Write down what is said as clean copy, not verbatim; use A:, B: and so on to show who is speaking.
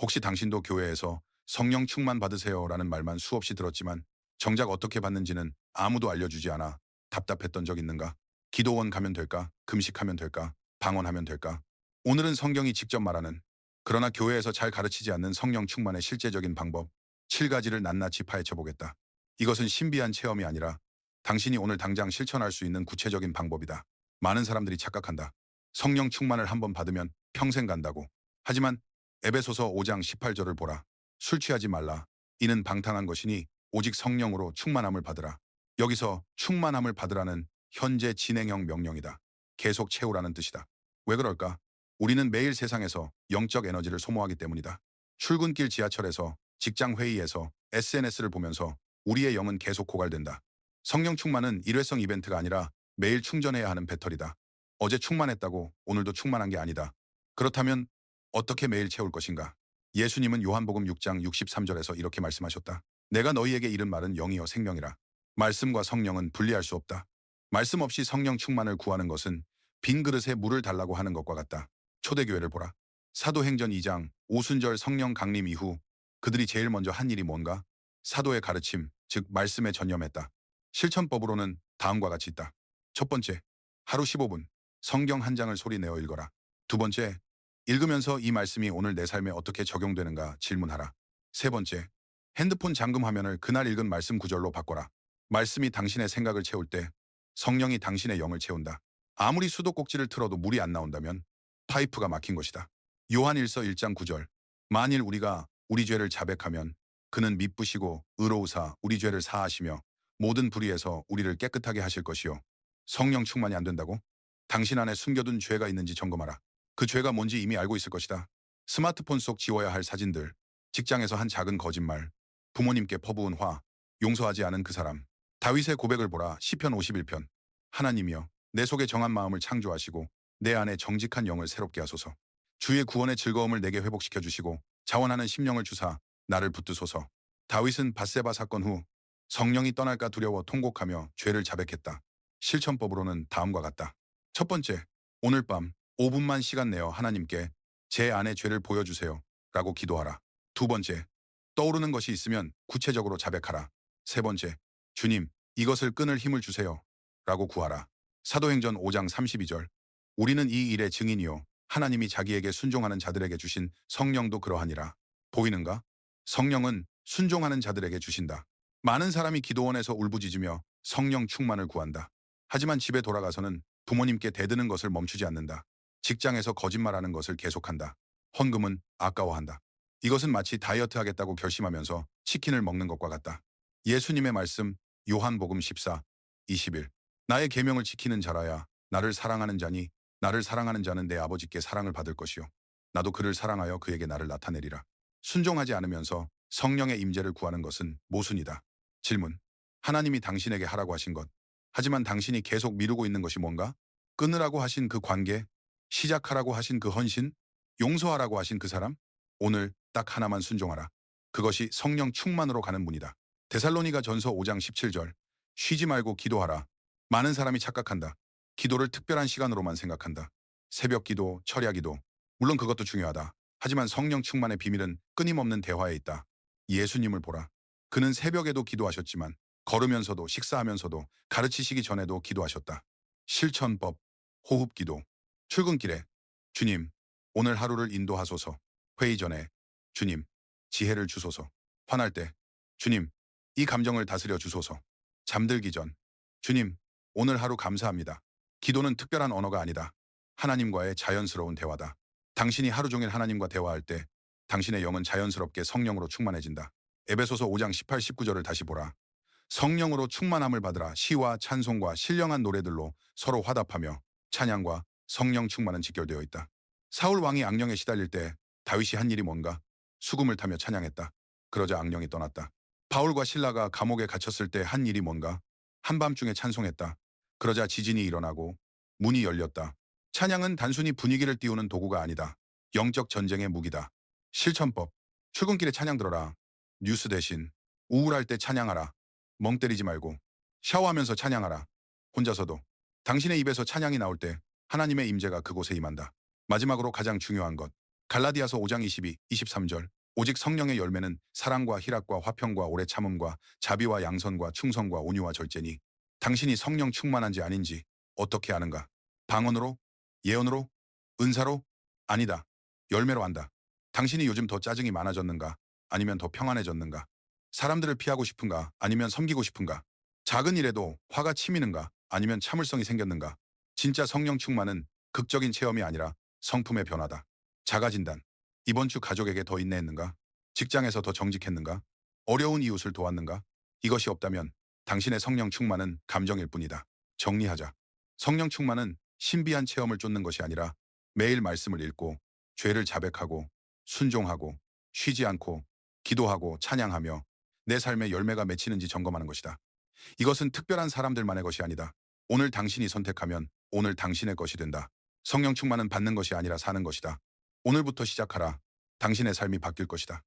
A: 혹시 당신도 교회에서 성령 충만 받으세요라는 말만 수없이 들었지만 정작 어떻게 받는지는 아무도 알려주지 않아 답답했던 적 있는가? 기도원 가면 될까? 금식하면 될까? 방언하면 될까? 오늘은 성경이 직접 말하는, 그러나 교회에서 잘 가르치지 않는 성령 충만의 실제적인 방법 7가지를 낱낱이 파헤쳐 보겠다. 이것은 신비한 체험이 아니라 당신이 오늘 당장 실천할 수 있는 구체적인 방법이다. 많은 사람들이 착각한다. 성령 충만을 한번 받으면 평생 간다고. 하지만 에베소서 5장 18절을 보라. 술 취하지 말라. 이는 방탕한 것이니 오직 성령으로 충만함을 받으라. 여기서 충만함을 받으라는 현재 진행형 명령이다. 계속 채우라는 뜻이다. 왜 그럴까? 우리는 매일 세상에서 영적 에너지를 소모하기 때문이다. 출근길 지하철에서, 직장 회의에서, SNS를 보면서 우리의 영은 계속 고갈된다. 성령 충만은 일회성 이벤트가 아니라 매일 충전해야 하는 배터리다. 어제 충만했다고 오늘도 충만한 게 아니다. 그렇다면 어떻게 매일 채울 것인가? 예수님은 요한복음 6장 63절에서 이렇게 말씀하셨다. 내가 너희에게 이른 말은 영이요 생명이라. 말씀과 성령은 분리할 수 없다. 말씀 없이 성령 충만을 구하는 것은 빈 그릇에 물을 달라고 하는 것과 같다. 초대교회를 보라. 사도행전 2장 오순절 성령 강림 이후 그들이 제일 먼저 한 일이 뭔가? 사도의 가르침, 즉 말씀에 전념했다. 실천법으로는 다음과 같이 있다. 첫 번째, 하루 15분 성경 한 장을 소리내어 읽어라. 두 번째, 읽으면서 이 말씀이 오늘 내 삶에 어떻게 적용되는가 질문하라. 세 번째, 핸드폰 잠금 화면을 그날 읽은 말씀 구절로 바꿔라. 말씀이 당신의 생각을 채울 때 성령이 당신의 영을 채운다. 아무리 수도꼭지를 틀어도 물이 안 나온다면 파이프가 막힌 것이다. 요한 1서 1장 9절. 만일 우리가 우리 죄를 자백하면 그는 미쁘시고 의로우사 우리 죄를 사하시며 모든 불의에서 우리를 깨끗하게 하실 것이요. 성령 충만이 안 된다고? 당신 안에 숨겨둔 죄가 있는지 점검하라. 그 죄가 뭔지 이미 알고 있을 것이다. 스마트폰 속 지워야 할 사진들, 직장에서 한 작은 거짓말, 부모님께 퍼부은 화, 용서하지 않은 그 사람. 다윗의 고백을 보라. 시편 51편. 하나님이여, 내 속에 정한 마음을 창조하시고 내 안에 정직한 영을 새롭게 하소서. 주의 구원의 즐거움을 내게 회복시켜 주시고 자원하는 심령을 주사 나를 붙드소서. 다윗은 밧세바 사건 후 성령이 떠날까 두려워 통곡하며 죄를 자백했다. 실천법으로는 다음과 같다. 첫 번째, 오늘 밤 5분만 시간 내어 하나님께 제 안의 죄를 보여주세요 라고 기도하라. 두 번째, 떠오르는 것이 있으면 구체적으로 자백하라. 세 번째, 주님, 이것을 끊을 힘을 주세요 라고 구하라. 사도행전 5장 32절. 우리는 이 일의 증인이요 하나님이 자기에게 순종하는 자들에게 주신 성령도 그러하니라. 보이는가? 성령은 순종하는 자들에게 주신다. 많은 사람이 기도원에서 울부짖으며 성령 충만을 구한다. 하지만 집에 돌아가서는 부모님께 대드는 것을 멈추지 않는다. 직장에서 거짓말하는 것을 계속한다. 헌금은 아까워한다. 이것은 마치 다이어트 하겠다고 결심하면서 치킨을 먹는 것과 같다. 예수님의 말씀 요한복음 14, 20일. 나의 계명을 지키는 자라야 나를 사랑하는 자니 나를 사랑하는 자는 내 아버지께 사랑을 받을 것이요. 나도 그를 사랑하여 그에게 나를 나타내리라. 순종하지 않으면서 성령의 임재를 구하는 것은 모순이다. 질문. 하나님이 당신에게 하라고 하신 것. 하지만 당신이 계속 미루고 있는 것이 뭔가? 끊으라고 하신 그 관계? 시작하라고 하신 그 헌신? 용서하라고 하신 그 사람? 오늘 딱 하나만 순종하라. 그것이 성령 충만으로 가는 문이다. 데살로니가 전서 5장 17절. 쉬지 말고 기도하라. 많은 사람이 착각한다. 기도를 특별한 시간으로만 생각한다. 새벽 기도, 철야 기도. 물론 그것도 중요하다. 하지만 성령 충만의 비밀은 끊임없는 대화에 있다. 예수님을 보라. 그는 새벽에도 기도하셨지만 걸으면서도 식사하면서도 가르치시기 전에도 기도하셨다. 실천법, 호흡 기도. 출근길에 주님, 오늘 하루를 인도하소서. 회의 전에 주님, 지혜를 주소서. 화날 때 주님, 이 감정을 다스려 주소서. 잠들기 전 주님, 오늘 하루 감사합니다. 기도는 특별한 언어가 아니다. 하나님과의 자연스러운 대화다. 당신이 하루 종일 하나님과 대화할 때 당신의 영은 자연스럽게 성령으로 충만해진다. 에베소서 5장 18, 19절을 다시 보라. 성령으로 충만함을 받으라. 시와 찬송과 신령한 노래들로 서로 화답하며 찬양과 성령 충만은 직결되어 있다. 사울 왕이 악령에 시달릴 때 다윗이 한 일이 뭔가? 수금을 타며 찬양했다. 그러자 악령이 떠났다. 바울과 실라가 감옥에 갇혔을 때 한 일이 뭔가? 한밤중에 찬송했다. 그러자 지진이 일어나고 문이 열렸다. 찬양은 단순히 분위기를 띄우는 도구가 아니다. 영적 전쟁의 무기다. 실천법. 출근길에 찬양 들어라. 뉴스 대신 우울할 때 찬양하라. 멍 때리지 말고 샤워하면서 찬양하라. 혼자서도. 당신의 입에서 찬양이 나올 때 하나님의 임재가 그곳에 임한다. 마지막으로 가장 중요한 것. 갈라디아서 5장 22, 23절. 오직 성령의 열매는 사랑과 희락과 화평과 오래 참음과 자비와 양선과 충성과 온유와 절제니 당신이 성령 충만한지 아닌지 어떻게 아는가? 방언으로? 예언으로? 은사로? 아니다. 열매로 안다. 당신이 요즘 더 짜증이 많아졌는가? 아니면 더 평안해졌는가? 사람들을 피하고 싶은가? 아니면 섬기고 싶은가? 작은 일에도 화가 치미는가? 아니면 참을성이 생겼는가? 진짜 성령 충만은 극적인 체험이 아니라 성품의 변화다. 자가진단. 이번 주 가족에게 더 인내했는가? 직장에서 더 정직했는가? 어려운 이웃을 도왔는가? 이것이 없다면 당신의 성령 충만은 감정일 뿐이다. 정리하자. 성령 충만은 신비한 체험을 쫓는 것이 아니라 매일 말씀을 읽고 죄를 자백하고 순종하고 쉬지 않고 기도하고 찬양하며 내 삶의 열매가 맺히는지 점검하는 것이다. 이것은 특별한 사람들만의 것이 아니다. 오늘 당신이 선택하면 오늘 당신의 것이 된다. 성령 충만은 받는 것이 아니라 사는 것이다. 오늘부터 시작하라. 당신의 삶이 바뀔 것이다.